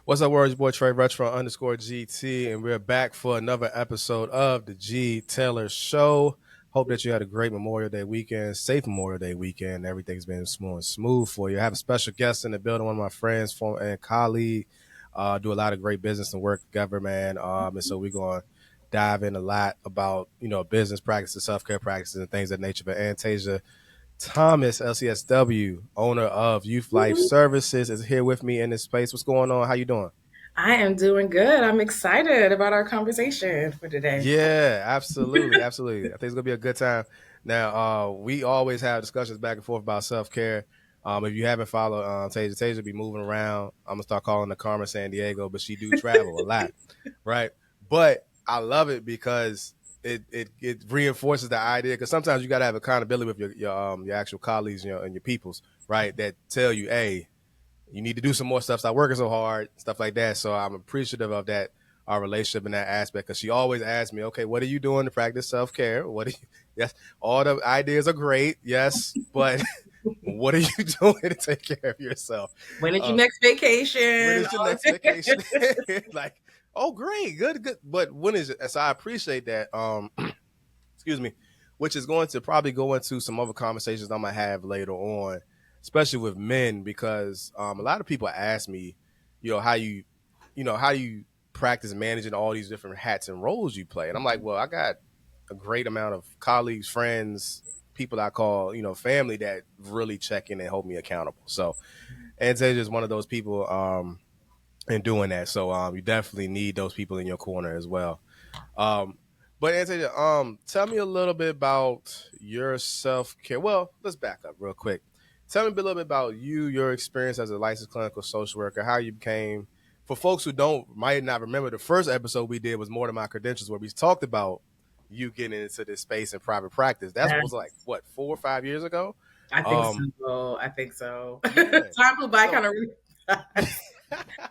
What's up, world? Your boy Trey Retro underscore GT, and we're back for another episode of the G.Taylor Show. Hope that you had a great Memorial Day weekend, safe Memorial Day weekend. Everything's been smooth for you. I have a special guest in the building, one of my friends, former and colleague, do a lot of great business and work together, man. And so we're going to dive in a lot about, business practices, self-care practices, and things of that nature. But Antaysia Thomas, LCSW, owner of Youth Life Services, is here with me in this space. What's going on? How you doing? I am doing good. I'm excited about our conversation for today. Yeah, absolutely, absolutely. I think it's gonna be a good time. Now, we always have discussions back and forth about self care. If you haven't followed Tasia be moving around. I'm gonna start calling her Carmen San Diego, but she do travel a lot, right? But I love it because it reinforces the idea, because sometimes you gotta have accountability with your actual colleagues and your peoples, right? That tell you, hey, you need to do some more stuff. Stop working so hard, stuff like that. So I'm appreciative of that, our relationship in that aspect, because she always asks me, okay, what are you doing to practice self care? What are you? Yes, all the ideas are great, yes, but what are you doing to take care of yourself? When is your Uh, next when vacation? is your next vacation? Like, oh, great, good, good. But when is it? So I appreciate that. Excuse me, which is going to probably go into some other conversations I'm gonna have later on, especially with men, because a lot of people ask me, how how you practice managing all these different hats and roles you play, and I'm like, well, I got a great amount of colleagues, friends, people I call family that really check in and hold me accountable. So, and Tej is one of those people in doing that. So you definitely need those people in your corner as well. Um, but Anthony, tell me a little bit about your self care. Well, let's back up real quick. Tell me a little bit about you, your experience as a licensed clinical social worker, how you became. For folks who might not remember, the first episode we did was more than my credentials, where we talked about you getting into this space in private practice. That was like what, 4 or 5 years ago. I think Um, so. I think so. yeah. Time flew by kind So of really fast.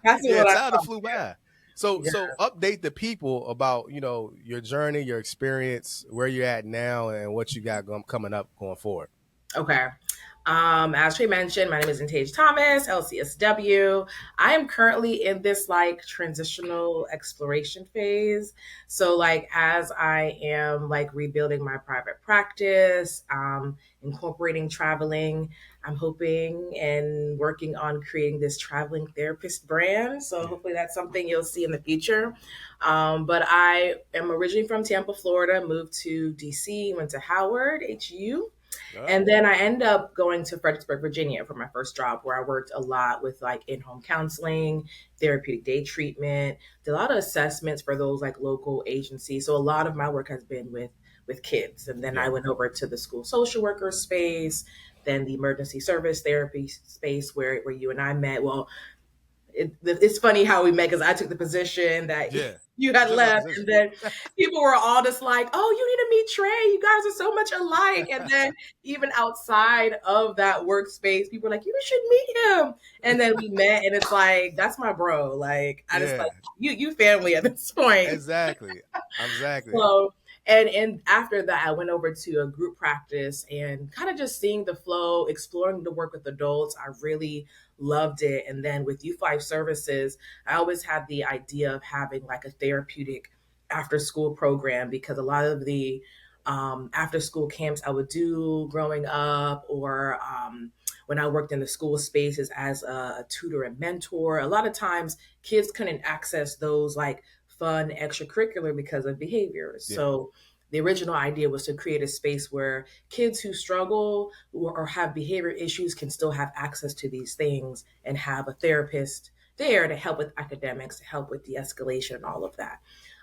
That's yeah, what I time thought. flew by. So Yeah. so update the people about your journey, your experience, where you're at now, and what you got coming up going forward. Okay. As Trey mentioned, my name is Antaysia Thomas, LCSW. I am currently in this like transitional exploration phase. So like as I am like rebuilding my private practice, incorporating traveling, I'm hoping and working on creating this traveling therapist brand. So Yeah. hopefully that's something you'll see in the future. But I am originally from Tampa, Florida, moved to DC, went to Howard, HU. Oh, And then I ended up going to Fredericksburg, Virginia for my first job, where I worked a lot with like in-home counseling, therapeutic day treatment, did a lot of assessments for those like local agencies. So a lot of my work has been with kids. And then I yeah. went over to the school social worker space, then the emergency service therapy space where you and I met. Well, it's funny how we met because I took the position that Yeah. you You had took my left, and position. then people were all just like, "Oh, you need to meet Trey. You guys are so much alike." And then even outside of that workspace, people were like, "You should meet him." And then we met, and it's like, "That's my bro." Like I just like Yeah. you family at this point. Exactly. Exactly. So, and after that, I went over to a group practice and kind of just seeing the flow, exploring the work with adults. I really loved it. And then with Youth Life Services, I always had the idea of having like a therapeutic after school program, because a lot of the after school camps I would do growing up, or when I worked in the school spaces as a tutor and mentor, a lot of times kids couldn't access those like fun extracurricular because of behaviors. Yeah. So the original idea was to create a space where kids who struggle or have behavior issues can still have access to these things and have a therapist there to help with academics, to help with de-escalation and all of that.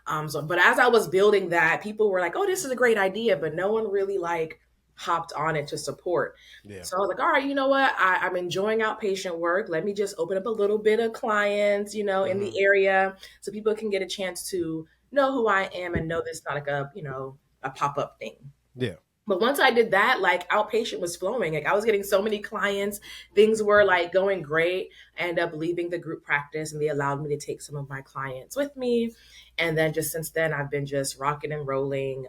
But as I was building that, people were like, "Oh, this is a great idea," but no one really like hopped on it to support. Yeah. So I was like, all right, you know what? I'm enjoying outpatient work. Let me just open up a little bit of clients, in Hmm. the area so people can get a chance to know who I am and know this is not like a pop up thing. Yeah. But once I did that, like outpatient was flowing. Like I was getting so many clients, things were like going great. I ended up leaving the group practice and they allowed me to take some of my clients with me. And then just since then, I've been just rocking and rolling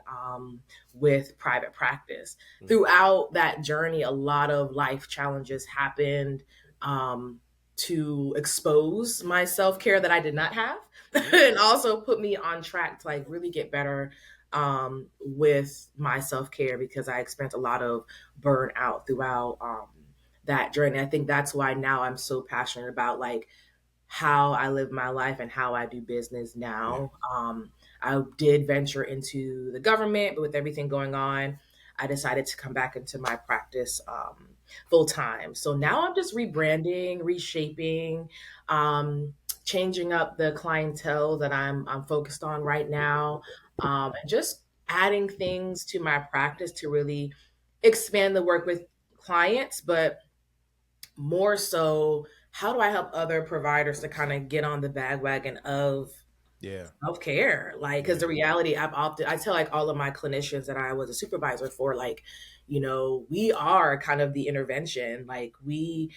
with private practice. Hmm. Throughout that journey, a lot of life challenges happened. Um, to expose my self-care that I did not have Mm-hmm. and also put me on track to like really get better with my self-care because I experienced a lot of burnout throughout that journey. I think that's why now I'm so passionate about like how I live my life and how I do business Yeah. now. I did venture into the government, but with everything going on, I decided to come back into my practice full time. So now I'm just rebranding, reshaping, um, changing up the clientele that I'm focused on right now, and just adding things to my practice to really expand the work with clients, but more so how do I help other providers to kind of get on the bandwagon of Yeah. self-care? Like, because Yeah. the reality I tell like all of my clinicians that I was a supervisor for, like, we are kind of the intervention. Like we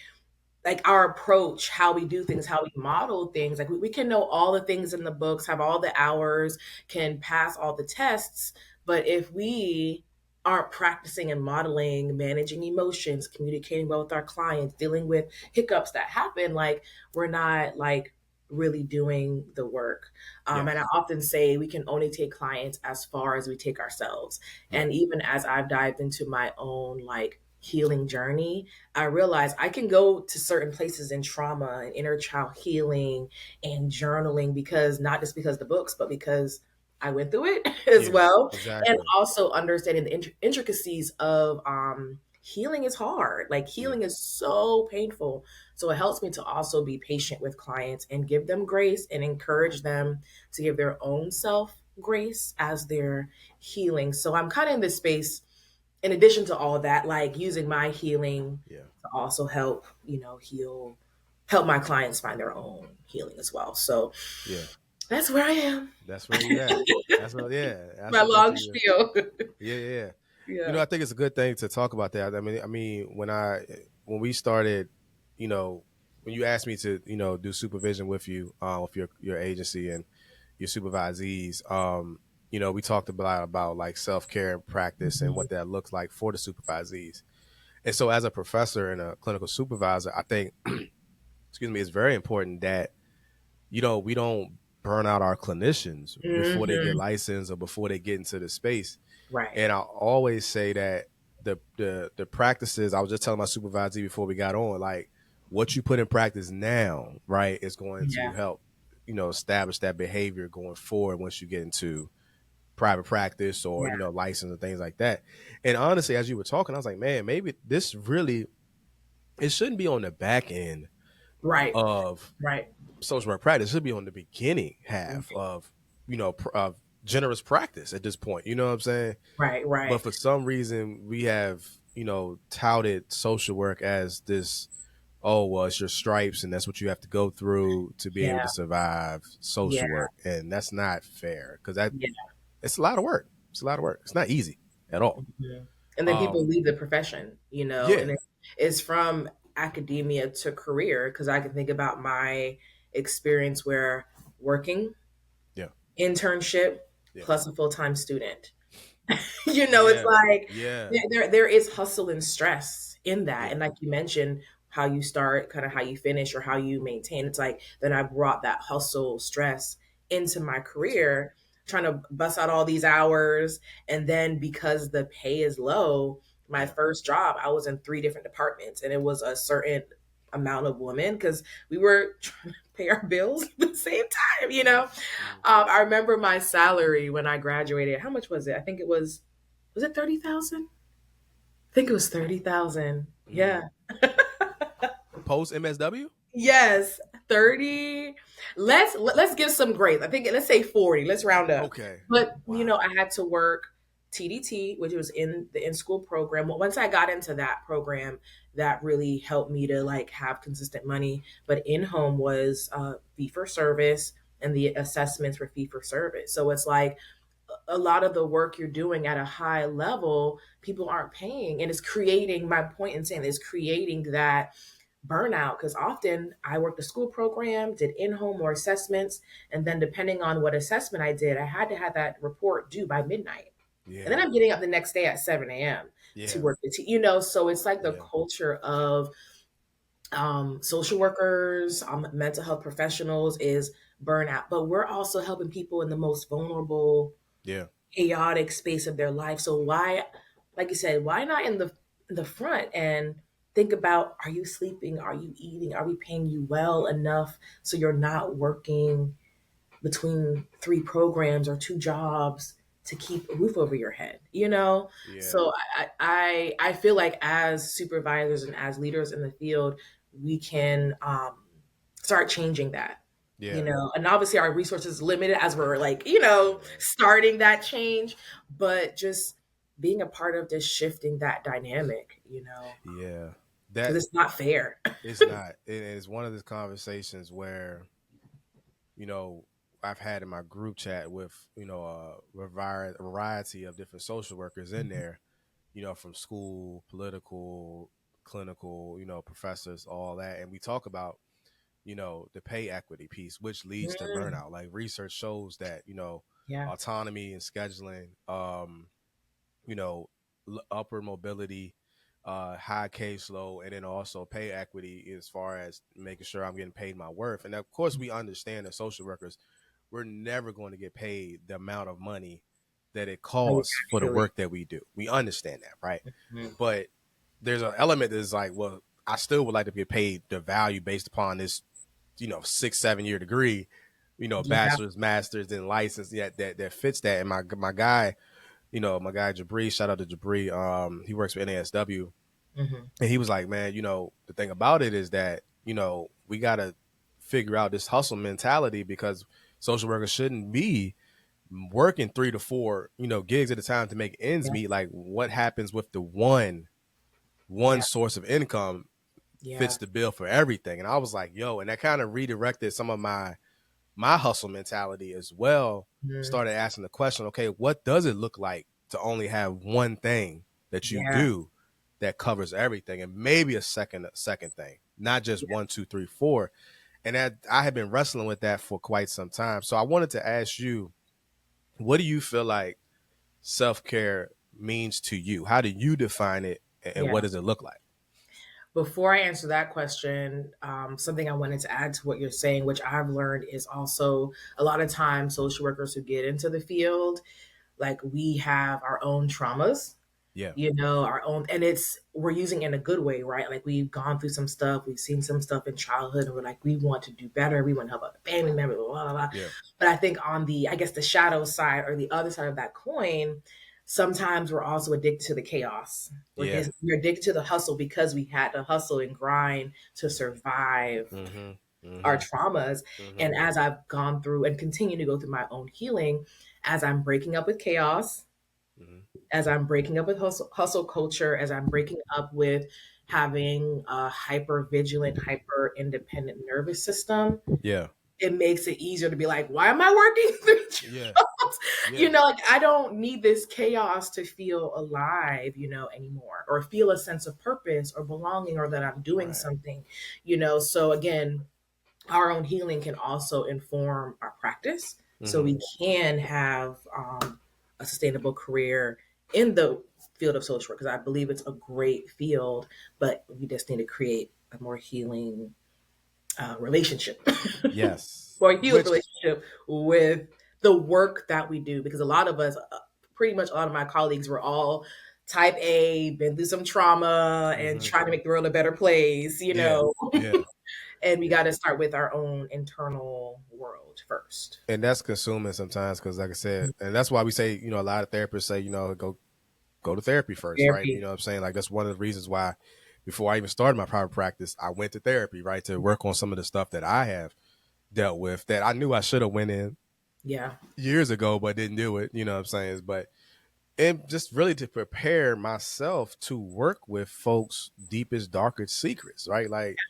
like our approach, how we do things, how we model things. Like we can know all the things in the books, have all the hours, can pass all the tests. But if we aren't practicing and modeling, managing emotions, communicating well with our clients, dealing with hiccups that happen, like we're not like really doing the work. And I Yes. often say we can only take clients as far as we take ourselves. Right. And even as I've dived into my own like healing journey, I realized I can go to certain places in trauma and inner child healing and journaling because not just because of the books, but because I went through it as Yeah. well. And Exactly. also understanding the intricacies of healing is hard. Like Yeah. healing is so painful. So it helps me to also be patient with clients and give them grace and encourage them to give their own self grace as they're healing. So I'm kind of in this space in addition to all of that, like using my healing Yeah. to also help, help my clients find their own healing as well. So Yeah. that's where I am. That's where you at. That's what. Yeah. My long That's spiel. yeah. Yeah. Yeah. I think it's a good thing to talk about that. I mean, when we started, when you asked me to, do supervision with you, with your agency and your supervisees, we talked about like self care and practice and Mhm. what that looks like for the supervisees. And so, as a professor and a clinical supervisor, I think, excuse me, it's very important that we don't burn out our clinicians before they get Mhm. licensed or before they get into the space. Right. And I always say that the practices, I was just telling my supervisor before we got on, like what you put in practice now, right, is going to Yeah. help, establish that behavior going forward once you get into private practice or, Yeah. license and things like that. And honestly, as you were talking, I was like, man, maybe this really, it shouldn't be on the back end Right. of Right. social work practice. It should be on the beginning half of, of generous practice at this point. You know what I'm saying? Right. But Right. for some reason, we have, touted social work as this, oh, well, it's your stripes and that's what you have to go through to be able Yeah. to survive Yeah. social work. And that's not fair because that Yeah. it's a lot of work. It's a lot of work. It's not easy at all. Mhm. And then people Um, leave the profession, yeah, and it's from academia to career because I can think about my experience where working, yeah, internship, yeah, plus a full-time student. It's yeah, like yeah, there is hustle and stress in that. yeah, And like you mentioned, how you start, kind of how you finish or how you maintain. It's like then I brought that hustle stress into my into it. career, trying to bust out all these hours. And then because the pay is low, my Yeah, first job, I was in three different departments and it was a certain amount of women because we were trying to pay our bills at the same time. mhm. I remember my salary when I graduated. How much was it? I think it was it 30,000? I think it was 30,000. Mhm. Yeah. Post MSW. Yes, 30. Let's give some grace. I think let's say 40. Let's round up. Okay. But Wow. I had to work TDT, which was in the in-school program. Once I got into that program, that really helped me to like have consistent money. But in-home was fee for service and the assessments were fee for service. So it's like a lot of the work you're doing at a high level, people aren't paying. And it's creating, my point in saying is creating that burnout because often I worked a school program, did in home or assessments. And then depending on what assessment I did, I had to have that report due by midnight. And then Yeah. I'm getting up the next day at 7 a.m. to Yeah. work so it's like the Yeah. culture of Social workers, mental health professionals is burnout, but we're also helping people in the most vulnerable, Yeah. chaotic space of their life. So why, like you said, why not in the front and think about, are you sleeping? Are you eating? Are we paying you well enough so you're not working between three programs or two jobs to keep a roof over your head, you know? Yeah. So I feel like as supervisors and as leaders in the field, we can start changing that, you Yeah. know? And obviously our resources limited as we're like, you Yeah. know, starting that change, but just being a part of this shifting that dynamic, you know, Yeah. because That it's not fair. it's not. It is one of those conversations where, you know, I've had in my group chat with, you know, a variety of different social workers in there, you know, from school, political, clinical, you know, professors, all that. And we talk about, you know, the pay equity piece, which leads to Mm, burnout. Like research shows that, you know, yeah, autonomy and scheduling, you know, upper mobility, high caseload, and then also pay equity as far as making sure I'm getting paid my worth. And of course, we understand that social workers, we're never going to get paid the amount of money that it right, costs for the actually. work that we do. We understand that, right? Mm, But there's an element that's like, well, I still would like to get paid the value based upon this, you know, 6, 7 year degree, you know, yeah. bachelor's, master's, and license that fits that. And my guy, you know, my guy Jabri, shout out to Jabri. He works for NASW, Hmm. and he was like, man, you know, the thing about it is that, you know, we gotta figure out this hustle mentality because social workers shouldn't be working 3 to 4, you know, gigs at a time to make ends Yeah, meet. Like, what happens with the one yeah, source of income yeah. fits the bill for everything? And I was like, yo, and that kind of redirected some of my hustle mentality as well. Mm, Started asking the question, okay, what does it look like to only have one thing that you yeah, do that covers everything, and maybe a second thing, not just yeah, 1, 2, 3, 4. And that I have been wrestling with that for quite some time. So I wanted to ask you, what do you feel like self care means to you? How do you define it, and yeah. what does it look like? Before I answer that question, something I wanted to add to what you're saying, which I've learned is also a lot of times social workers who get into the field, like we have our own traumas, Yeah, you know, our own, and we're using it in a good way, right? Like we've gone through some stuff, we've seen some stuff in childhood, and we're like, we want to do better, we want to help a family member, blah, blah, blah. yeah, But I think on the, I guess, the shadow side or the other side of that coin, sometimes we're also addicted to the chaos. yeah. We're addicted to the hustle because we had to hustle and grind to survive Mm-hmm. our Mm-hmm. traumas. Mm-hmm. And as I've gone through and continue to go through my own healing, as I'm breaking up with chaos, Mm-hmm. as I'm breaking up with hustle culture, as I'm breaking up with having a hyper vigilant, hyper independent nervous system, Yeah, it makes it easier to be like, why am I working three yeah, jobs? You yeah. know, like I don't need this chaos to feel alive, you know, anymore, or feel a sense of purpose or belonging or that I'm doing Right. something, you know. So again, our own healing can also inform our practice so Mm-hmm. we can have a sustainable career in the field of social work because I believe it's a great field, but we just need to create a more healing relationship Yes. or a healed Which. relationship with the work that we do because a lot of us, pretty much a lot of my colleagues were all type A, been through some trauma and Mm-hmm. trying to make the world a better place, you Yeah. know. Yeah. And we got Yeah. to start with our own internal world first. And that's consuming sometimes because, like I said, and that's why we say, you know, a lot of therapists say, you know, go to therapy first, right? You Therapy. know what I'm saying? Like that's one of the reasons why before I even started my private practice, I went to therapy, right, to work on some of the stuff that I have dealt with that I knew I should have went in Yeah. years ago, but didn't do it. You know what I'm saying? But and just really to prepare myself to work with folks' deepest, darkest secrets, right? Like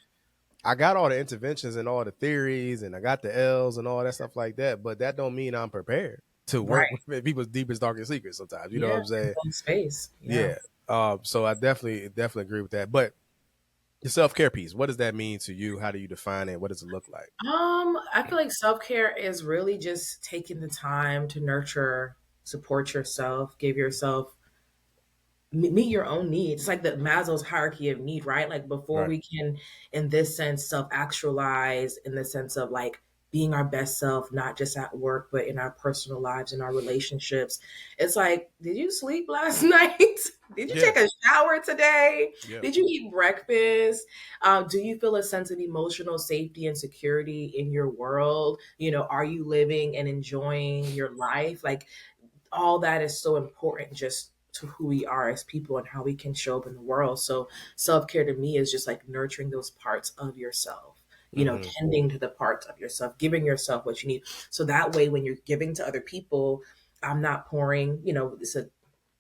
I got all the interventions and all the theories and I got the L's and all that stuff like that, but that don't mean I'm prepared to Right. work with people's deepest, darkest secrets sometimes. You know what Yeah. I'm saying? Own space. Yeah. Yeah. So I definitely agree with that. But the self care piece, what does that mean to you? How do you define it? What does it look like? I feel like self care is really just taking the time to nurture, support yourself, give yourself meet your own needs. It's like the Maslow's hierarchy of need, right? Like before Right. we can, in this sense, self-actualize in the sense of like being our best self, not just at work, but in our personal lives, in our relationships. It's like, did you sleep last night? Did you Yeah. take a shower today? Yeah. Did you eat breakfast? Do you feel a sense of emotional safety and security in your world? You know, are you living and enjoying your life? Like all that is so important just to who we are as people and how we can show up in the world. So self-care to me is just like nurturing those parts of yourself, you know, Hmm. tending to the parts of yourself, giving yourself what you need. So that way when you're giving to other people, I'm not pouring, you know, it's a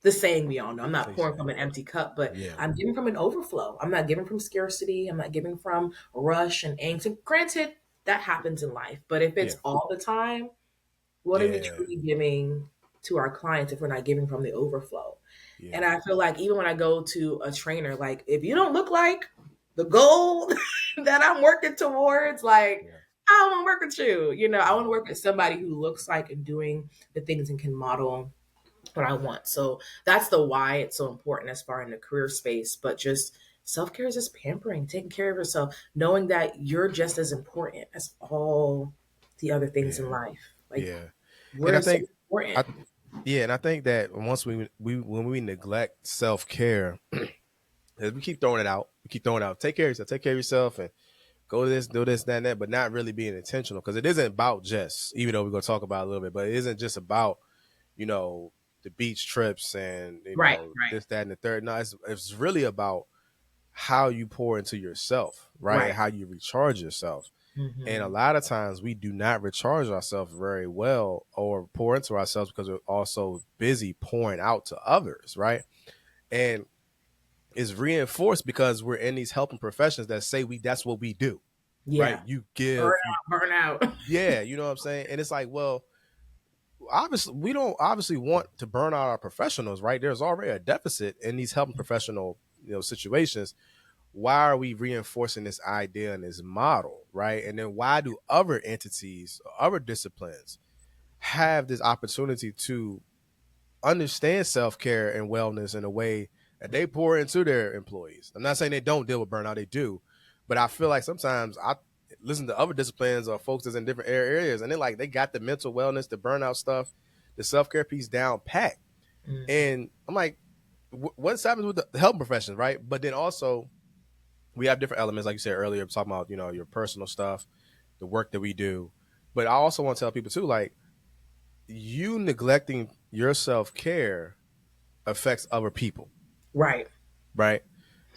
the saying we all know. I'm not pouring Cliche. from an empty cup, but Yeah. I'm giving from an overflow. I'm not giving from scarcity. I'm not giving from rush and angst. And granted, that happens in life. But if it's Yeah. all the time, what are we Yeah. truly giving to our clients if we're not giving from the overflow? And Yeah. I feel like even when I go to a trainer, like if you don't look like the goal that I'm working towards, like Yeah. I don't want to work with you. You know, I want to Yeah. work with somebody who looks like and doing the things and can model what I want. So that's the why it's so important as far in the career space. But just self care is just pampering, taking care of yourself, knowing that you're just as important as all the other things in Yeah. life. Like Yeah. And I we're so think important. I yeah, and I think that once we when we neglect self care, we keep throwing it out. We keep throwing it out. Take care of yourself. Take care of yourself, and go to this, do this, that, and that. But not really being intentional because it isn't about just. Even though we're gonna talk about it a little bit, but it isn't just about you know the beach trips and Right, this, that, and the third. No, it's really about how you pour into yourself, right, right, and how you recharge yourself. And a hmm lot of times we do not recharge ourselves very well or pour into ourselves because we're also busy pouring out to others, right? And it's reinforced because we're in these helping professions that say we that's what we do, right? yeah. You Burn give, you out, burn out. yeah, you know what I'm saying? And it's like, well, obviously we don't obviously want to burn out our professionals, right? There's already a deficit in these helping professional, situations. Why are we reinforcing this idea and this model, right? And then why do other entities, other disciplines have this opportunity to understand self-care and wellness in a way that they pour into their employees? I'm not saying they don't deal with burnout, they do, but I feel like sometimes I listen to other disciplines or folks that's in different areas and they got the mental wellness, the burnout stuff, the self-care piece down pat. Mhm. And I'm like, what's happening with the health professions, right? But then also we have different elements, like you said earlier, talking about your personal stuff, the work that we do. But I also want to tell people too, like you neglecting your self care affects other people, Right. right?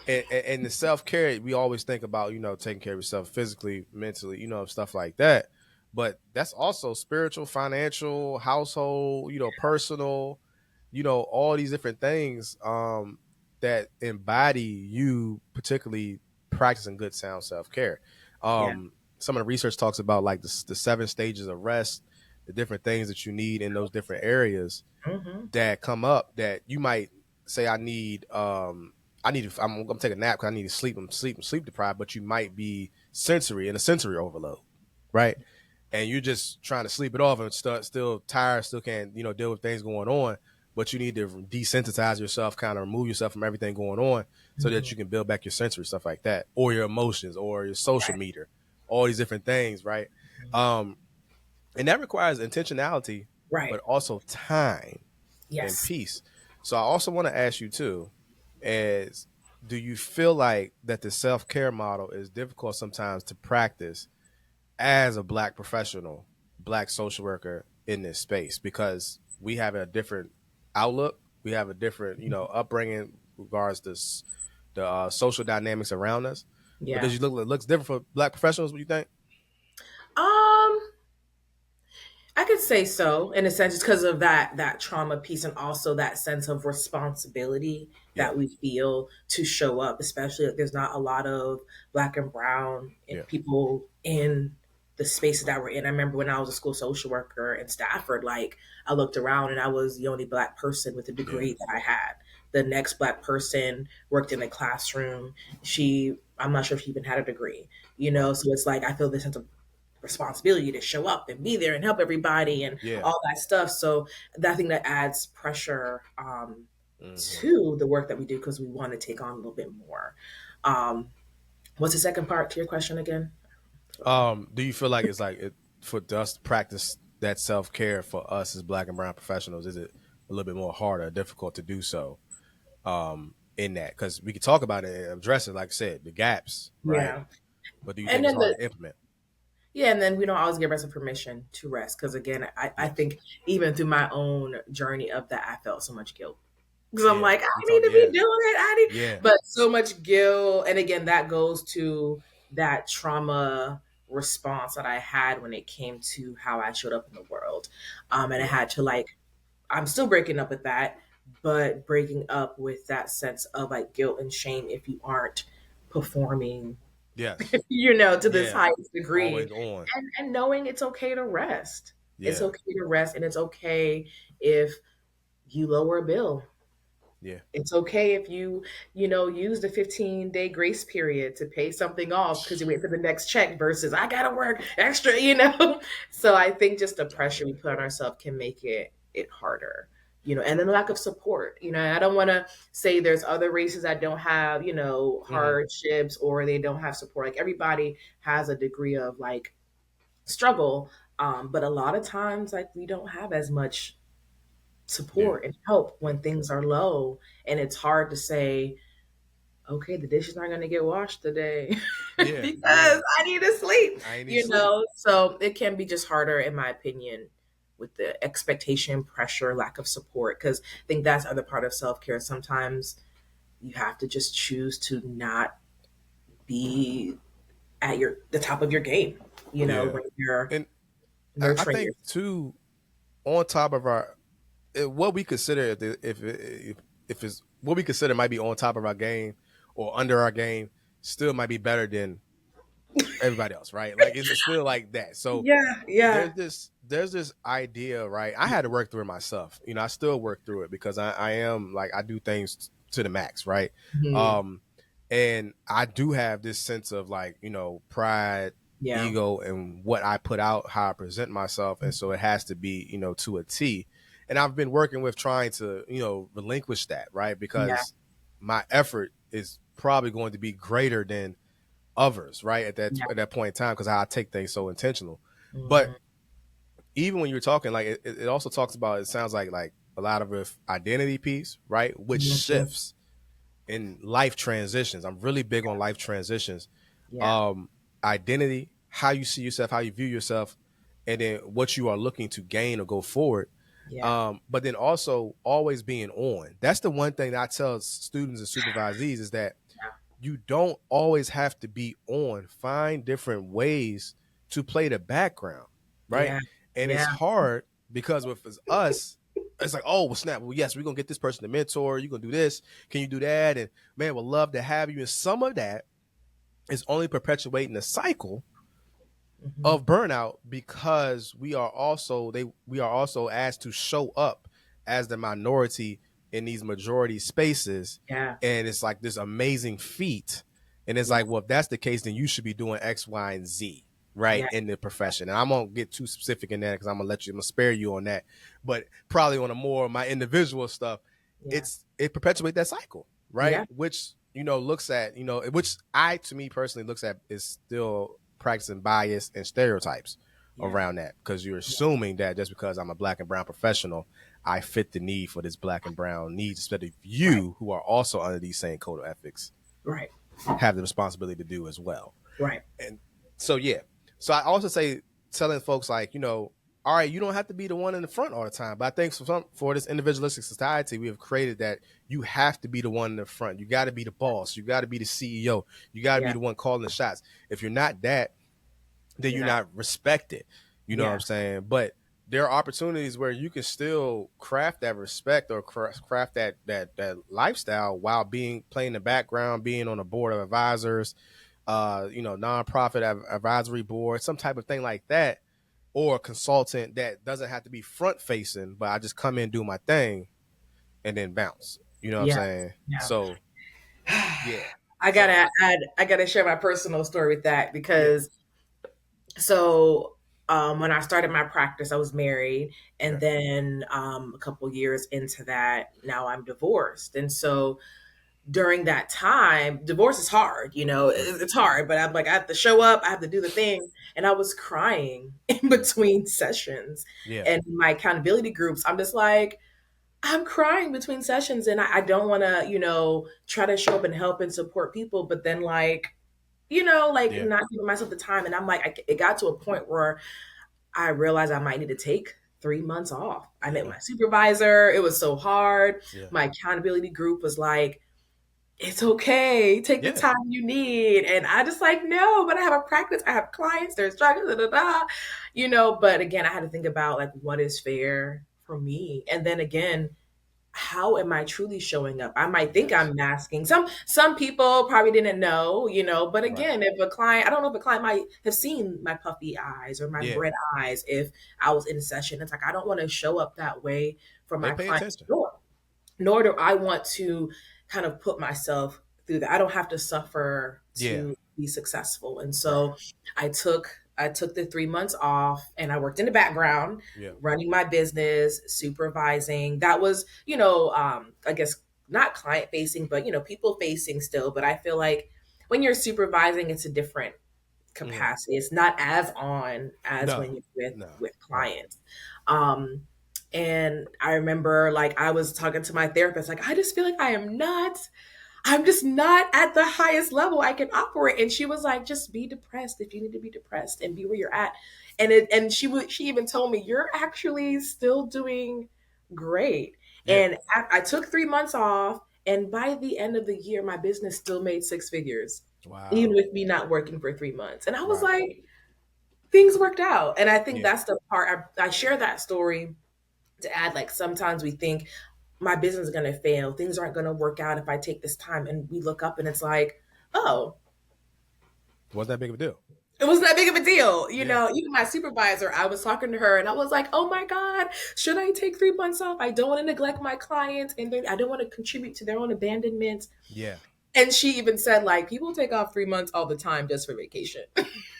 And the self care, we always think about taking care of yourself physically, mentally, stuff like that. But that's also spiritual, financial, household, personal, all these different things that embody you particularly practicing good sound self-care. Yeah. Some of the research talks about like the 7 stages of rest, the different things that you need in those different areas hmm that come up that you might say I'm gonna take a nap because I need to sleep. I'm sleep deprived, but you might be sensory in a sensory overload, right? And you're just trying to sleep it off and still tired, still can't deal with things going on. But you need to desensitize yourself, kind of remove yourself from everything going on, so that hmm you can build back your sensory stuff like that, or your emotions, or your social meter, all these different things, right? Um, and that requires intentionality, Right. but also time and Yes. peace. So I also want to ask you too, is do you feel like that the self care model is difficult sometimes to practice as a black professional, black social worker in this space because we have a different outlook, we have a different upbringing regards to the social dynamics around us. But does Yeah. you look it looks different for black professionals? What do you think? Um, I could say so in a sense, just because of that trauma piece, and also that sense of responsibility Yeah, that we feel to show up. Especially if there's not a lot of black and brown yeah, people in the spaces that we're in. I remember when I was a school social worker in Stafford, like I looked around and I was the only black person with the yeah, degree that I had. The next black person worked in a classroom. I'm not sure if she even had a degree, you right, know. So it's like I feel this sense of responsibility to show up and be there and help everybody and yeah, all that stuff. So I think that adds pressure Mm-hmm. to the work that we do because we want to take on a little bit more. Um, what's the second part to your question again? Do you feel like it's like for us to practice that self care for us as Black and brown professionals? Is it a little bit more harder, difficult to do so? In that, because we could talk about it and address it, like I said, the gaps, right? Yeah. But do you And think it's then hard the to implement? Yeah, and then we don't always give ourselves permission to rest because again, I Yes. think even through my own journey of that, I felt so much guilt because I'm Yeah. like, I We need talk. to be Yeah. doing it. I need, Yeah. but so much guilt, and again, that goes to that trauma response that I had when it came to how I showed up in the world, and I Yeah. had to like, I'm still breaking up with that, but breaking up with that sense of like guilt and shame if you aren't performing Yes. to this Yeah. highest degree, Always on. and knowing it's okay to rest. It's Yeah. okay to rest, and it's okay if you lower a bill. Yeah. It's okay if you use the 15-day grace period to pay something off because you wait for the next check versus I gotta work extra. So I think just the pressure we put on ourselves can make it harder. And then the lack of support. I don't want to say there's other races that don't have, Mm-hmm. hardships or they don't have support. Like everybody has a degree of like struggle. But a lot of times like we don't have as much Yeah. support and help Yeah. when things are low, and it's hard to say, okay, the dishes aren't going to get washed today Yeah. Yeah. because I need to sleep, I ain't need sleep. so it can be just harder in my opinion with the expectation, pressure, lack of support, because I think that's the other part of self-care. Sometimes you have to just choose to not be at the top of your game, Yeah. when you're And I nurturing think your too, on top of our what we consider if it's what we consider might be on top of our game or under our game still might be better than everybody else, right? Like it's still like that. So yeah, yeah, there's this idea, right? I had to work through it myself. I still work through it because I am like I do things to the max, right? mhm, Um and I do have this sense of like, pride, yeah, ego, and what I put out, how I present myself. And so it has to be, to a T. And I've been working with trying to, relinquish that, right? yeah, Because my effort is probably going to be greater than others, right? yeah, At that point in time, because I take things so intentional. But mhm, even when you're talking, like it also talks about, it sounds like a lot of it identity piece, right? Which mhm, shifts in life transitions. I'm really big on life transitions. yeah, Um, Identity, how you see yourself, how you view yourself, and then what you are looking to gain or go forward. yeah, But then also always being on. That's the one thing that I tell students and supervisees is that yeah, you don't always have to be on. Find different ways to play the background, right? yeah, And it's yeah, hard because with us, it's like, oh, well, snap. Well, yes, we're gonna get this person to mentor. You're gonna do this. Can you do that? And man, we'd love to have you. And some of that is only perpetuating the cycle mhm, of burnout because we are also asked to show up as the minority in these majority spaces, yeah, and it's like this amazing feat, and it's yeah, like, well, if that's the case, then you should be doing X, Y, and Z, right, yeah, in the profession. And I'm gonna get too specific in that because I'm gonna spare you on that, but probably on a more of my individual stuff, yeah, it perpetuates that cycle, right, yeah, which looks at which I to me personally looks at is still practicing bias and stereotypes yeah, around that because you're yeah, assuming that just because I'm a Black and brown professional, I fit the need for this Black and brown needs, especially if right, you who are also under these same code of ethics right, have the responsibility to do as well. right, And so yeah, so I also say telling folks like all right, you don't have to be the one in the front all the time, but I think for this individualistic society, we have created that you have to be the one in the front. You got to be the boss. You got to be the CEO. You got to be yeah, the one calling the shots. If you're not that, then you're you're not, not respected. You know what yeah, I'm saying? But there are opportunities where you can still craft that respect or craft that lifestyle while being playing the background, being on a board of advisors, nonprofit advisory board, some type of thing like that, or a consultant that doesn't have to be front facing, but I just come in, do my thing, and then bounce. You know what I'm yeah, saying? yeah. So yeah. I So gotta add, I gotta share my personal story with that yeah. because so When I started my practice, I was married, and Okay. then a couple years into that, now I'm divorced. And so during that time, divorce is hard, Mm. it's hard, but I'm like, I have to show up, I have to do the thing. And I was crying in Yeah. between sessions. Yeah. And my accountability groups, I'm just like, I'm crying between sessions, and I don't want to, try to show up and help and support people, but then like, like Yeah. not giving myself the time. And I'm like, it got to a point where I realized I might need to take 3 months off. I met Yeah. my supervisor. It was so hard. Yeah. My accountability group was like, it's okay. Take the Yeah. time you need. And I just like, no, but I have a practice. I have clients. There's struggles, da, da, da. But again, I had to think about like what is fair for me. And then again, how am I truly showing up? I might think Yes. I'm masking. Some people probably didn't know, but Right. again, if a client, I don't know if a client might have seen my puffy eyes or my Yeah. red eyes if I was in a session. It's like I don't want to show up that way for They my pay clients, attention. nor do I want to kind of put myself through that. I don't have to suffer Yeah. to be successful. And Right. so I took the 3 months off, and I worked in the background, Yeah. running my business, supervising. That was, I guess not client facing, but people facing still. But I feel like when you're supervising, it's a different Hmm. capacity. It's not as on as No. when you're with No. with Right. clients. Um, and I remember like I was talking to my therapist, like, I just feel like I'm just not at the highest level I can operate. And she was like, just be depressed if you need to be depressed and be where you're at. And she even told me, you're actually still doing great. Yeah. And I took 3 months off, and by the end of the year, my business still made six figures, even Wow. with me not working for 3 months. And I was Right. like, things worked out. And I think Yeah. that's the part I share that story to add, like, sometimes we think my business is going to fail, things aren't going to work out if I take this time, and we look up and it's like, oh, Wasn't that big of a deal? it wasn't that big of a deal. Yeah. Even my supervisor, I was talking to her and I was like, oh my God, should I take 3 months off? I don't want to neglect my clients, and I don't want to contribute to their own abandonment. Yeah. And she even said, like, people take off 3 months all the time just for vacation.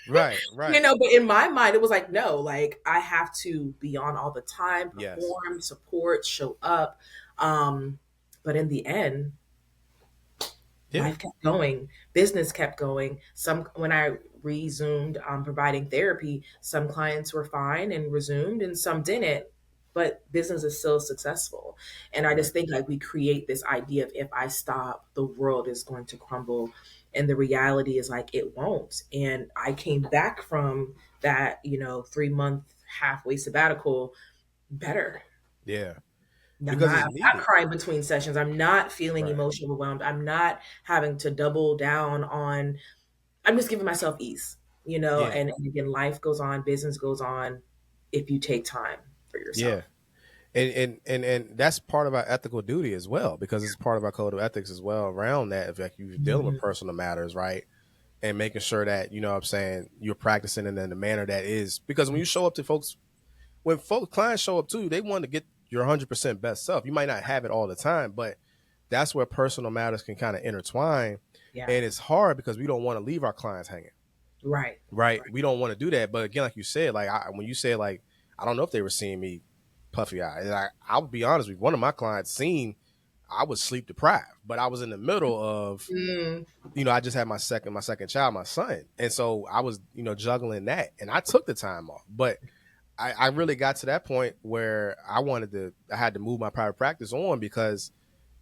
Right. Right. But in my mind, it was like, no, like, I have to be on all the time, Yes. perform, support, show up. Um, but in the end, Yeah. life kept going, business kept going. Some When I resumed providing therapy, some clients were fine and resumed, and some didn't. But business is still successful. And I Right. just think like we create this idea of, if I stop, the world is going to crumble. And the reality is like it won't. And I came back from that, 3 month halfway sabbatical better. Yeah. Because it's I'm not needed. crying between sessions. I'm not feeling Right. emotionally overwhelmed. I'm not having to double down on, I'm just giving myself ease, Yeah. and again, life goes on, business goes on if you take time for Yeah. yourself. And that's part of our ethical duty as well, because it's part of our code of ethics as well around that. If like you're dealing with Mhm. personal matters, right? And making sure that, you know what I'm saying, you're practicing in the manner that is, because when you show up to folks, when clients show up too, they want to get your 100% best self. You might not have it all the time, but that's where personal matters can kind of intertwine. Yeah. And it's hard because we don't want to leave our clients hanging. Right. Right. We don't want to do that. But again, like you said, like when you said, like, I don't know if they were seeing me puffy eyed. I'll be honest with you, one of my clients seen I was sleep deprived, but I was in the middle of, Mm, I just had my second child, my son. And so I was, juggling that, and I took the time off. But I really got to that point where I had to move my private practice on, because,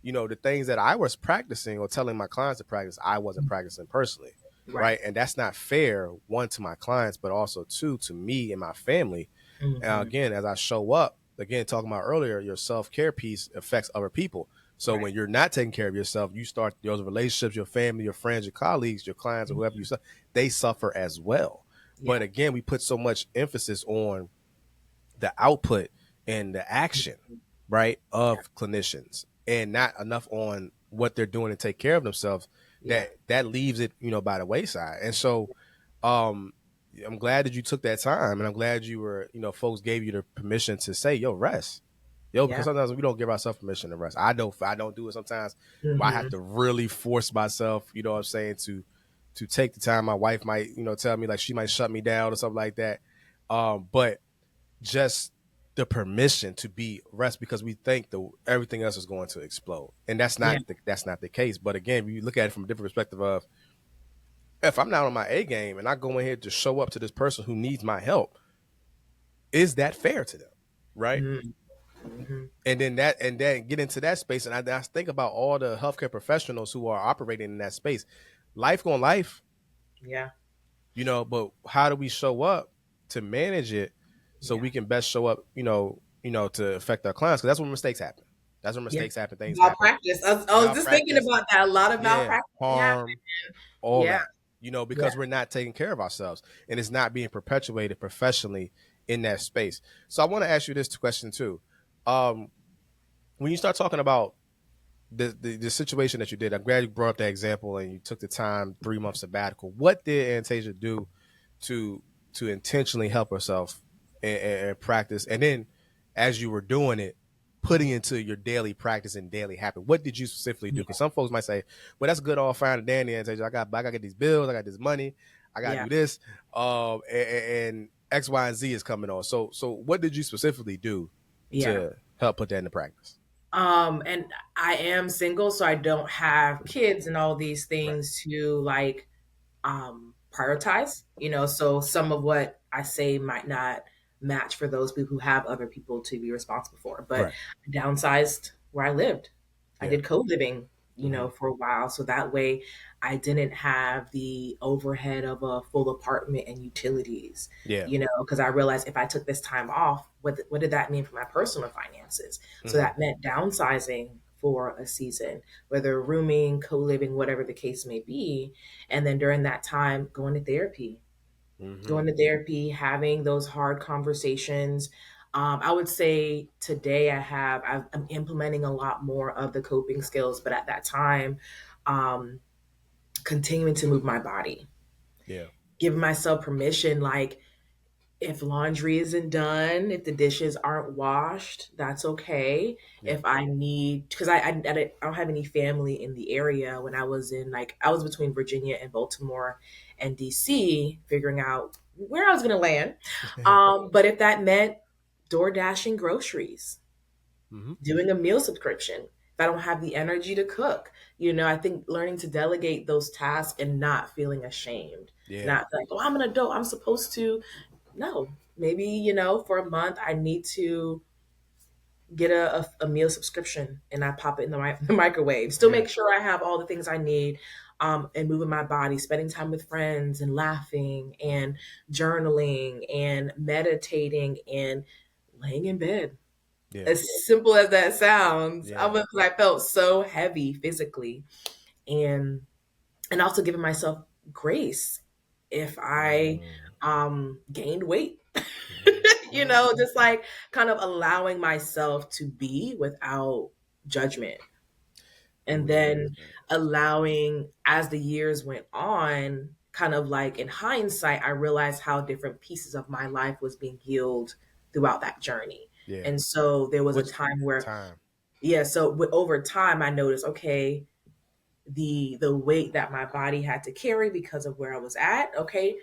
the things that I was practicing or telling my clients to practice, I wasn't practicing personally. right. Right. And that's not fair, one, to my clients, but also two, to me and my family. Hmm. Again, as I show up, again, talking about earlier, your self-care piece affects other people. So Right. when you're not taking care of yourself, you start those relationships, your family, your friends, your colleagues, your clients, or whoever they suffer as well. But Yeah. again, we put so much emphasis on the output and the action, right, Yeah. of clinicians, and not enough on what they're doing to take care of themselves, Yeah. that leaves it, by the wayside. And so um I'm glad that you took that time, and I'm glad you were, folks gave you the permission to say, yo, rest. Yo, because Yeah. sometimes we don't give ourselves permission to rest. I don't do it sometimes, where I have Hmm. to really force myself, what I'm saying, to take the time. My wife might, tell me, like, she might shut me down or something like that. But just the permission to be rest, because we think the everything else is going to explode, and Yeah. that's not the case. But again, if you look at it from a different perspective of, if I'm not on my A game and I go in here to show up to this person who needs my help, is that fair to them, right? Mm-hmm. And then get into that space, and I think about all the healthcare professionals who are operating in that space. Life going life, Yeah. but how do we show up to manage it so Yeah. we can best show up, to affect our clients? Because that's when mistakes happen. That's when Yeah. mistakes happen. Things happen. Malpractice. I was just thinking Malpractice, about that. A lot of yeah, malpractice happen. harm, all Yeah. that. Yeah. Because we're not taking care of ourselves, and it's not being perpetuated professionally in that space. So I want to ask you this question too. Um, when you start talking about the situation that you did, I'm glad you brought up that example and you took the time, 3 months sabbatical. What did Antaysia do to intentionally help herself and practice? And then as you were doing it, putting into your daily practice and daily habit, what did you specifically do? Yeah. Because some folks might say, well, that's good, all fine and dandy, Antaysia. I got to get these bills, I got this money, I got to Yeah. do this, and X, Y, and Z is coming on. So what did you specifically do Yeah. to help put that into practice? And I am single, so I don't have kids and all these Right. things to like prioritize, so some of what I say might not match for those people who have other people to be responsible for. But Right. I downsized where I lived. I Yeah. did co-living, Mm-hmm. for a while. So that way I didn't have the overhead of a full apartment and utilities, Yeah. because I realized if I took this time off, what did that mean for my personal finances? So Mm-hmm. that meant downsizing for a season, whether rooming, co-living, whatever the case may be. And then during that time, Mm-hmm. going to therapy, having those hard conversations. I would say today I'm implementing a lot more of the coping skills, but at that time, um, continuing to move my body, Yeah. giving myself permission, like if laundry isn't done, if the dishes aren't washed, that's okay. Yeah. If I need, because I don't have any family in the area. When I was I was between Virginia and Baltimore and DC, figuring out where I was going to land. But if that meant door dashing groceries, Mm-hmm. doing a meal subscription, if I don't have the energy to cook, I think learning to delegate those tasks and not feeling ashamed, Yeah. not like, oh, I'm an adult, I'm supposed to. No, maybe, for a month I need to get a meal subscription and I pop it in the microwave. Still Yeah. make sure I have all the things I need, and moving my body, spending time with friends and laughing and journaling and meditating and laying in bed. Yeah. As simple as that sounds, Yeah. I felt so heavy physically, and also giving myself grace if I Mm-hmm. gained weight. Mm-hmm. Just like kind of allowing myself to be without judgment. And Ooh, yeah. then allowing, as the years went on, kind of like in hindsight, I realized how different pieces of my life was being healed throughout that journey. Yeah. And so there was a Which time where, time? yeah, so over time I noticed, okay, the weight that my body had to carry because of where I was at, okay,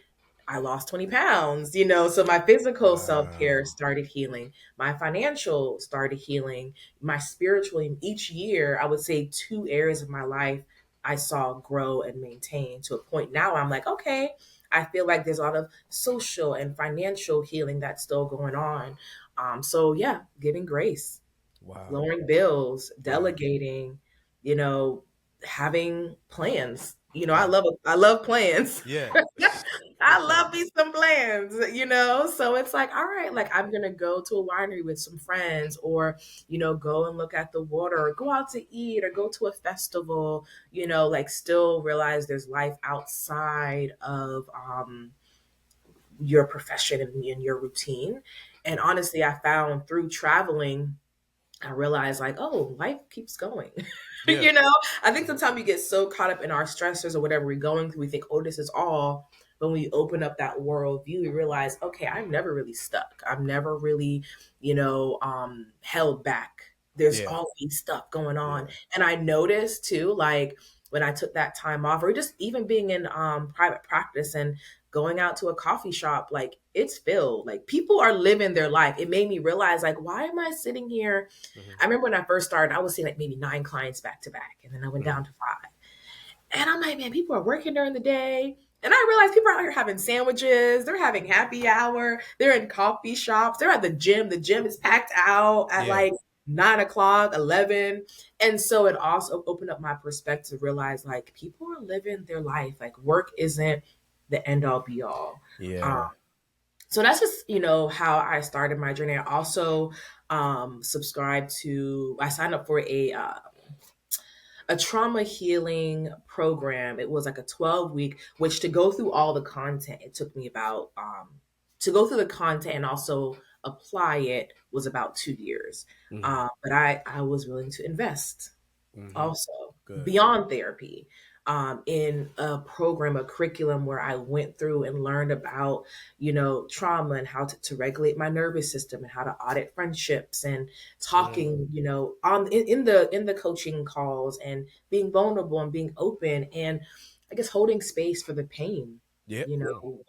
I lost 20 pounds, so my physical self-care Wow. started healing, my financial started healing, my spiritual. Each year I would say 2 areas of my life I saw grow and maintain to a point now I'm like, okay, I feel like there's a lot of social and financial healing that's still going on. So yeah, giving grace, Wow. lowering bills, Wow. delegating, you know, having plans. Yeah. I love plans. Yeah. I love me some plans. So it's like, all right, like I'm gonna go to a winery with some friends, or go and look at the water, or go out to eat, or go to a festival. Like still realize there's life outside of your profession and your routine. And honestly, I found through traveling I realized like, oh, life keeps going. Yeah. I think sometimes we get so caught up in our stressors or whatever we're going through, we think, oh, this is all. When we open up that worldview, we realize, okay, I'm never really stuck. I'm never really, held back. There's Yeah. always stuff going on. Yeah. And I noticed too, like when I took that time off, or just even being in private practice and going out to a coffee shop, like it's filled. Like people are living their life. It made me realize, like, why am I sitting here? Mm-hmm. I remember when I first started, I was seeing like maybe 9 clients back to back, and then I went Mm-hmm. down to 5. And I'm like, man, people are working during the day. And I realized people are out here having sandwiches. They're having happy hour. They're in coffee shops. They're at the gym. The gym is packed out at Yeah. like 9 o'clock, 11. And so it also opened up my perspective to realize like people are living their life. Like work isn't the end all be all. Um, Yeah. so that's just, how I started my journey. I also subscribed to, I signed up for a trauma healing program. It was like a 12-week, which to go through all the content, it took me about to go through the content and also apply it was about 2 years. Mm-hmm. But I was willing to invest Mm-hmm. also Good. beyond therapy, in a program, a curriculum where I went through and learned about, trauma and how to regulate my nervous system and how to audit friendships and Mm-hmm. talking, in the coaching calls and being vulnerable and being open and I guess holding space for the pain, Yep.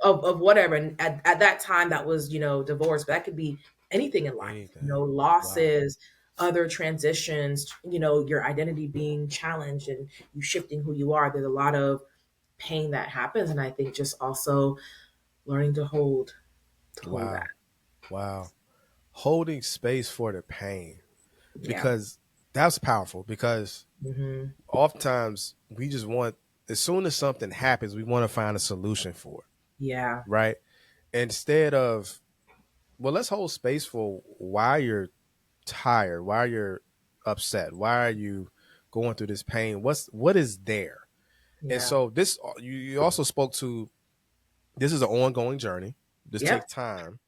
of whatever. And at that time that was, divorce, but that could be anything in life, Anything. Wow. losses, other transitions, your identity being challenged and you shifting who you are. There's a lot of pain that happens. And I think just also learning to hold that. Wow. Wow. Holding space for the pain, Yeah. because that's powerful, because Hmm. oftentimes we just want, as soon as something happens, we want to find a solution for it, Yeah. right? Instead of, well, let's hold space for why you're tired, why you're upset, why are you going through this pain, what is there. And Yeah. so this, you also spoke to, this is an ongoing journey, this Yep. takes time,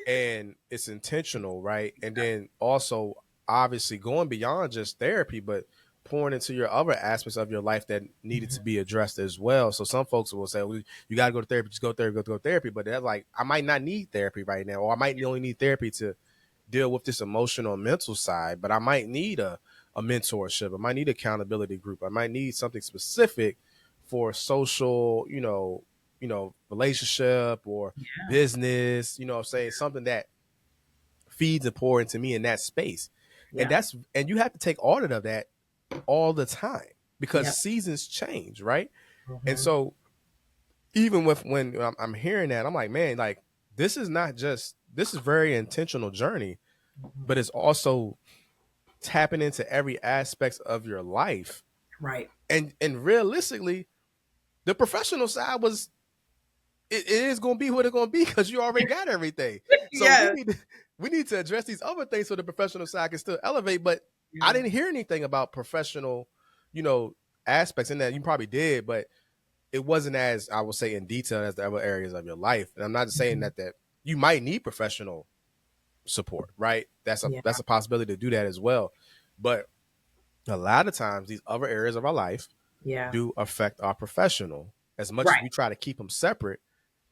and it's intentional, right? And then also, obviously, going beyond just therapy, but pouring into your other aspects of your life that needed to Hmm. be addressed as well. So some folks will say, well, you got to go to therapy, just go to therapy, go to therapy. But they're like, I might not need therapy right now, or I might only need therapy to deal with this emotional and mental side, but I might need a mentorship. I might need accountability group. I might need something specific for social, relationship or Yeah. business, what I'm saying, something that feeds and pour into me in that space. Yeah. And you have to take audit of that all the time, because Yep. seasons change, right? And Hmm. so even with, when I'm hearing that, I'm like, man, like, this is not just, this is very intentional journey, but Hmm. it's also tapping into every aspect of your life. Right. And realistically, the professional side was, it is going to be what it's going to be, because you already got everything. So Yeah. we need to address these other things so the professional side can still elevate. But I Yeah. didn't hear anything about professional, you know, aspects in that. You probably did, but it wasn't as, I would say, in detail as the other areas of your life. And I'm not just saying Hmm. that you might need professional support, right? Yeah. That's a possibility to do that as well. But a lot of times these other areas of our life Yeah. do affect our professional. As much as Right. we try to keep them separate,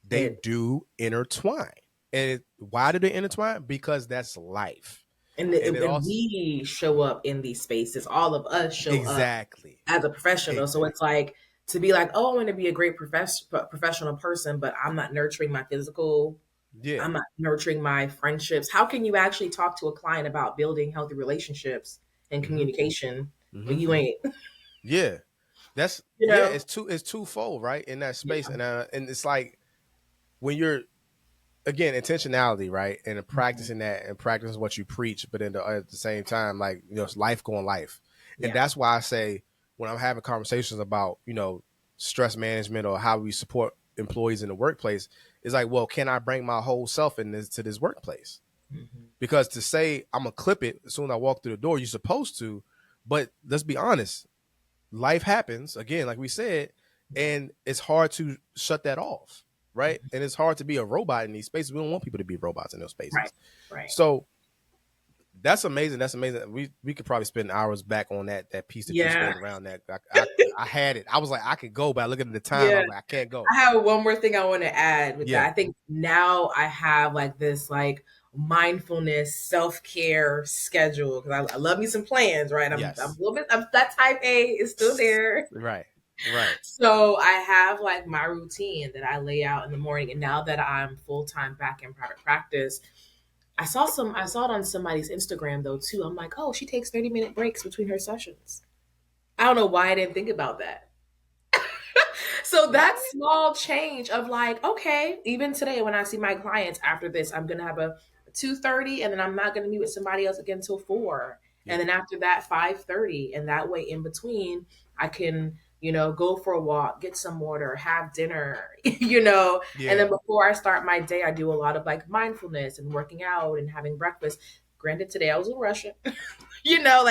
they It do intertwine. And why do they intertwine? Because that's life. And it and also, we show up in these spaces. All of us show up exactly, as a professional. So exactly, it's like to be like, oh, I want to be a great professional person, but I'm not nurturing my physical. yeah, I'm not nurturing my friendships. How can you actually talk to a client about building healthy relationships and mm-hmm, communication when mm-hmm, you ain't, yeah. That's, you yeah. know? It's twofold, right? In that space, Yeah. and it's like, when you're, again, intentionality, right, and Mhm. practicing that and practicing what you preach, but at the same time, like, it's life going life. And Yeah. that's why I say, when I'm having conversations about, stress management or how we support employees in the workplace, it's like, well, can I bring my whole self in this to this workplace? Mhm. Because to say I'm gonna clip it as soon as I walk through the door, you're supposed to, but let's be honest, life happens again, like we said, Yeah. and it's hard to shut that off, right? And it's hard to be a robot in these spaces. We don't want people to be robots in those Right. spaces. Right. So that's amazing. That's amazing. We could probably spend hours back on that piece that you just Yeah. made around that. I had it. I was like, I could go, but looking at the time, I Yeah. was like, I can't go. I have one more thing I want to add with that. Yeah. I think now I have like this like mindfulness self care schedule because I love me some plans, right? I'm a Yes. little bit. That type A is still there. Right. Right. So I have like my routine that I lay out in the morning. And now that I'm full time back in private practice, I saw it on somebody's Instagram though too. I'm like, oh, she takes 30-minute breaks between her sessions. I don't know why I didn't think about that. So that small change of like, okay, even today when I see my clients after this, I'm gonna have a 2:30, and then I'm not gonna meet with somebody else again till 4. And Yeah. then after that 5:30. And that way in between I can, go for a walk, get some water, have dinner, and then Yeah. before I start my day, I do a lot of like mindfulness and working out and having breakfast. Granted, today I was in Russia, like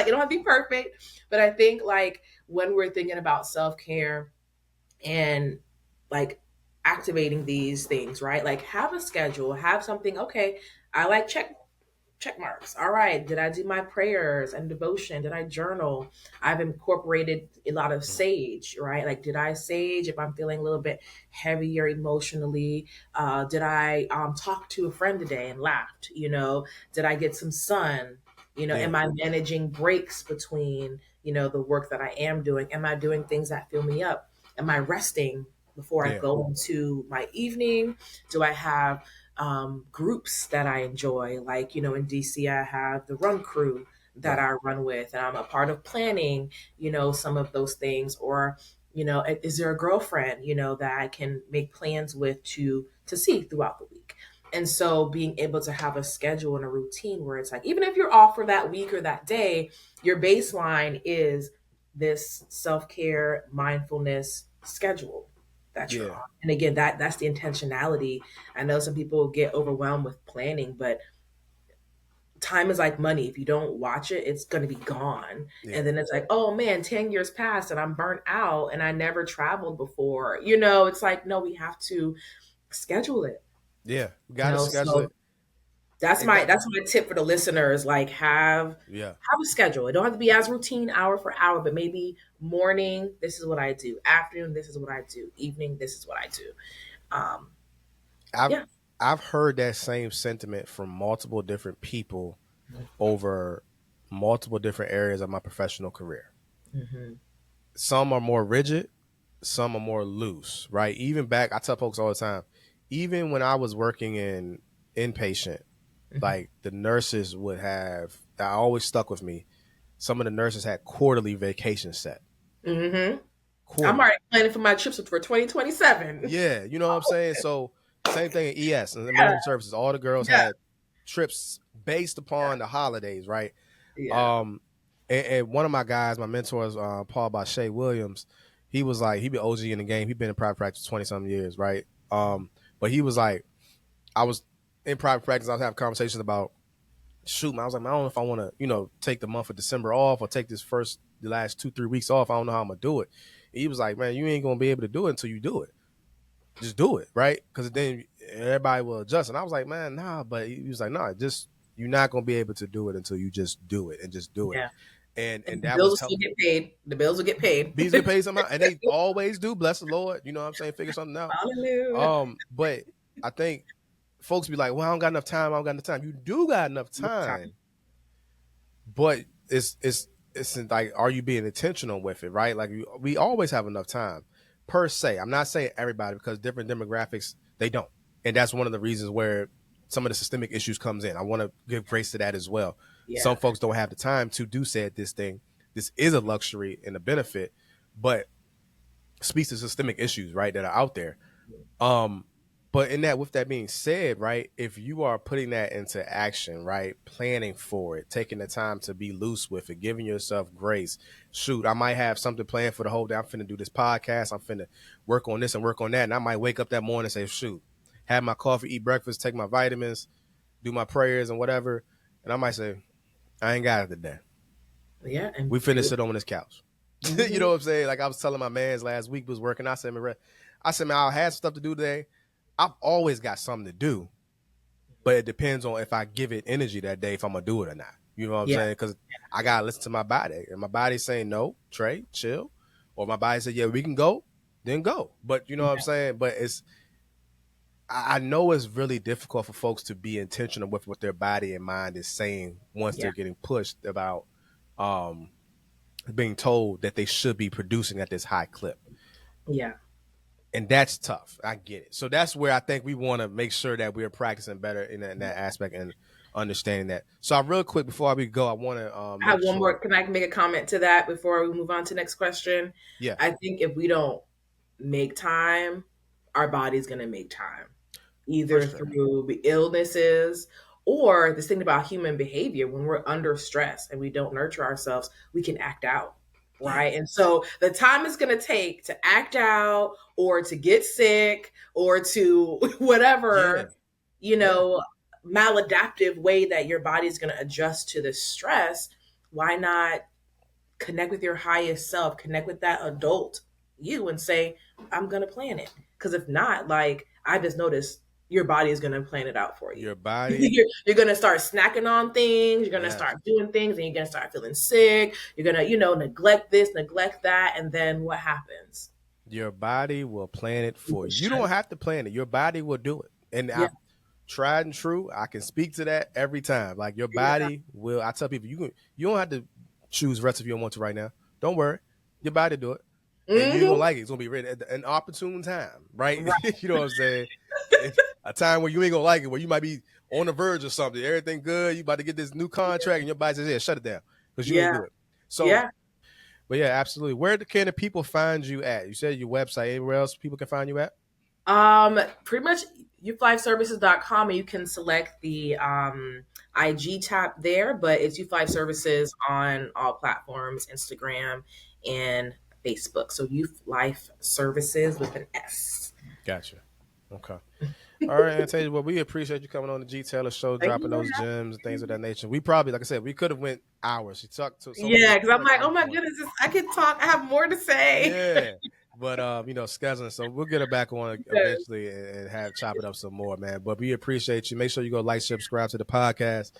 it don't have to be perfect. But I think like when we're thinking about self-care and like activating these things, right? Like have a schedule, have something. Okay, I like check marks. All right, did I do my prayers and devotion? Did I journal? I've incorporated a lot of sage, right? Like did I sage if I'm feeling a little bit heavier emotionally? Did I talk to a friend today and laughed? Did I get some sun? Yeah. Am I managing breaks between the work that I am doing? Am I doing things that fill me up? Am I resting before I Yeah. go into my evening? Do I have groups that I enjoy? Like, in DC, I have the run crew that Right. I run with, and I'm a part of planning, some of those things. Or, is there a girlfriend, that I can make plans with to see throughout the week? And so being able to have a schedule and a routine where it's like, even if you're off for that week or that day, your baseline is this self-care mindfulness schedule that you're Yeah. on. And again, that's the intentionality. I know some people get overwhelmed with planning, but time is like money. If you don't watch it, it's going to be gone. Yeah. And then it's like, oh man, 10 years passed and I'm burnt out and I never traveled before. It's like, no, we have to schedule it. Yeah. We got to schedule So it. that's And my that, that's my tip for the listeners. Like yeah. have a schedule. It don't have to be as routine hour for hour, but maybe morning, this is what I do. Afternoon, this is what I do. Evening, this is what I do. Um, I've yeah. I've heard that same sentiment from multiple different people over multiple different areas of my professional career. Mm-hmm. Some are more rigid, some are more loose, right? Even back, I tell folks all the time, even when I was working in inpatient, Mm-hmm. like the nurses would have, that always stuck with me. Some of the nurses had quarterly vacation set. Mm-hmm. I'm Quarterly. already planning for my trips for 2027. Yeah, you know what I'm saying? So same thing in ES and Yeah. emergency services. All the girls Yeah. had trips based upon the holidays, right? Yeah. Um, and one of my guys, my mentors, Paul Bashay Williams, he was like, he been OG in the game. He been in private practice 20 something years, right? But he was like, I was in private practice. I was having conversations about shoot, man. I was like, man, I don't know if I want to, take the month of December off or take the last 2-3 weeks off. I don't know how I'm gonna do it. And he was like, man, you ain't gonna be able to do it until you do it. Just do it, right? Because then everybody will adjust. And I was like, man, nah. But he was like, nah, just you're not gonna be able to do it until you just do it and just do it. Yeah. And And the that bills will was still helpful. get paid. The bills will get paid. Bees get paid somehow, and they always do. Bless the Lord. You know what I'm saying? Figure something out. Hallelujah. But I think folks be like, well, I don't got enough time. I don't got enough time. You do got enough No time. time, but it's like, are you being intentional with it, right? Like we always have enough time, per se. I'm not saying everybody because different demographics they don't, and that's one of the reasons where some of the systemic issues comes in. I want to give grace to that as well. Some Yeah. folks don't have the time to do said this thing. This is a luxury and a benefit, but speaks to systemic issues, right, that are out there. Um, but with that being said, right, if you are putting that into action, right, planning for it, taking the time to be loose with it, giving yourself grace. Shoot, I might have something planned for the whole day. I'm finna do this podcast. I'm finna work on this and work on that. And I might wake up that morning and say, shoot, have my coffee, eat breakfast, take my vitamins, do my prayers and whatever. And I might say, I ain't got it today. Yeah. And We finna do it. sit on this couch. You know Mm-hmm. what I'm saying? Like I was telling my mans last week was working. I said, man, I had stuff to do today. I've always got something to do, but it depends on if I give it energy that day, if I'm gonna do it or not. You know what I'm Yeah. saying? Because I gotta listen to my body, and my body's saying no, Trey, chill, or my body said, yeah, we can go, then go. But you know what I'm Yeah. saying? But I know it's really difficult for folks to be intentional with what their body and mind is saying once Yeah. they're getting pushed about um, being told that they should be producing at this high clip. Yeah. And that's tough. I get it. So that's where I think we want to make sure that we're practicing better in that aspect and understanding that. So real quick before we go, I want to I have make one more. sure. Can I make a comment to that before we move on to the next question? Yeah, I think if we don't make time, our body's going to make time, for either sure. through the illnesses or this thing about human behavior. When we're under stress and we don't nurture ourselves, we can act out. Yeah, Right. And so the time it's going to take to act out or to get sick or to yeah, whatever, you yeah. know, maladaptive way that your body's going to adjust to the stress, why not connect with your highest self, connect with that adult you and say, I'm going to plan it. Because if not, like I just noticed, your body is going to plan it out for you. Your body, You're going to start snacking on things. You're going to yes. start doing things and you're going to start feeling sick. You're going to, neglect this, neglect that. And then what happens? Your body will plan it You for will you. You shut don't it. have to plan it. Your body will do it. And Yeah. I've tried and true. I can speak to that every time. Like your Yeah. body will. I tell people you don't have to choose rest if you don't want to right now. Don't worry. Your body do it. And you're gonna Hmm. like it. It's gonna be ready at an opportune time, right? Right. You know what I'm saying? A time where you ain't gonna like it, where you might be on the verge of something. Everything good. You about to get this new contract, and your body says, "Yeah, shut it down," because you ain't Yeah. do it. So, Yeah. but yeah, absolutely. Where can the people find you at? You said your website. Anywhere else people can find you at? Pretty much u5services.com, and you can select the IG tab there, but it's U5 Services on all platforms, Instagram and Facebook. So Youth Life Services with an S. Gotcha. Okay. All right, Antaysia. Well, we appreciate you coming on the G.Taylor Show, Thank dropping you for those gems and things of having that me. nature. We probably, like I said, we could have went hours. She talked to so many Yeah, because I'm such like, oh on my point. goodness, I could talk. I have more to say. Yeah. But scheduling. So we'll get her back on Yes. eventually and have chop it up some more, man. But we appreciate you. Make sure you go like, subscribe to the podcast.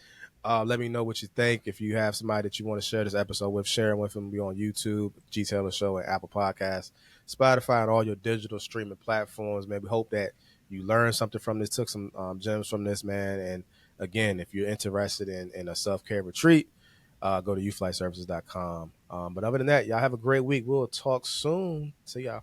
Let me know what you think. If you have somebody that you want to share this episode with, share it with them. Be on YouTube, G Taylor Show, and Apple Podcasts, Spotify, and all your digital streaming platforms. Man, we hope that you learned something from this, took some gems from this, man. And again, if you're interested in a self care retreat, go to youthlightservices.com. But other than that, y'all have a great week. We'll talk soon. See y'all.